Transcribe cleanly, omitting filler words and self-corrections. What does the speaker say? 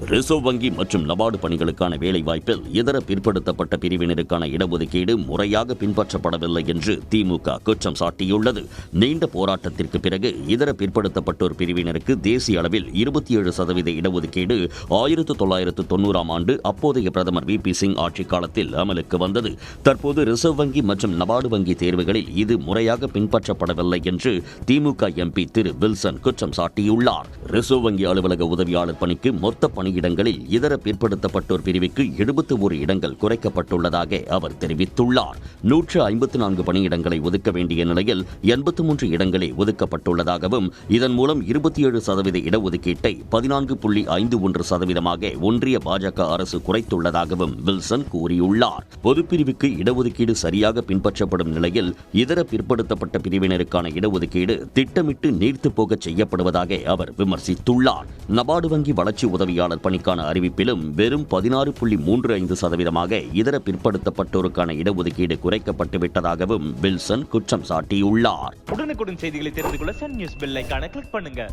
Reserve வங்கி மற்றும் நபார்டு பணிகளுக்கான வேலைவாய்ப்பில் இதர பிற்படுத்தப்பட்ட பிரிவினருக்கான இடஒதுக்கீடு முறையாக பின்பற்றப்படவில்லை என்று திமுக குற்றம் சாட்டியுள்ளது. நீண்ட போராட்டத்திற்கு பிறகு இதர பிற்படுத்தப்பட்டோர் பிரிவினருக்கு தேசிய அளவில் 27% இடஒதுக்கீடு 1990ஆம் ஆண்டு அப்போதைய பிரதமர் VP சிங் ஆட்சிக் காலத்தில் அமலுக்கு வந்தது. தற்போது ரிசர்வ் வங்கி மற்றும் நபார்டு வங்கி தேர்வுகளில் இது முறையாக பின்பற்றப்படவில்லை என்று திமுக MP திரு வில்சன் குற்றம் சாட்டியுள்ளார். ரிசர்வ் வங்கி அலுவலக உதவியாளர் பணிக்கு மொத்த பணியிடங்களில் இதர பிற்படுத்தப்பட்டோர் பிரிவுக்கு 71 இடங்கள் குறைக்கப்பட்டுள்ளதாக அவர் தெரிவித்துள்ளார். 154 பணியிடங்களை ஒதுக்க வேண்டிய நிலையில் 83 இடங்களே ஒதுக்கப்பட்டுள்ளதாகவும் இதன் மூலம் 27% இடஒதுக்கீட்டை 14.51% ஒன்றிய பாஜக அரசு குறைத்துள்ளதாகவும் வில்சன் கூறியுள்ளார். பொதுப்பிரிவுக்கு இடஒதுக்கீடு சரியாக பின்பற்றப்படும் நிலையில் இதர பிற்படுத்தப்பட்ட பிரிவினருக்கான இடஒதுக்கீடு திட்டமிட்டு நீர்த்து போக செய்யப்படுவதாக அவர் விமர்சித்துள்ளார். நபார்டு வங்கி வளர்ச்சி உதவியாளர் பணிக்கான அறிவிப்பிலும் வெறும் 16.35% இதர பிற்படுத்தப்பட்டோருக்கான இடஒதுக்கீடு குறைக்கப்பட்டு விட்டதாகவும் வில்சன் குற்றம் சாட்டியுள்ளார். உடனுக்குடன் செய்திகளை தெரிந்து கொள்ள சன் நியூஸ் பெல் ஐகானை கிளிக் பண்ணுங்க.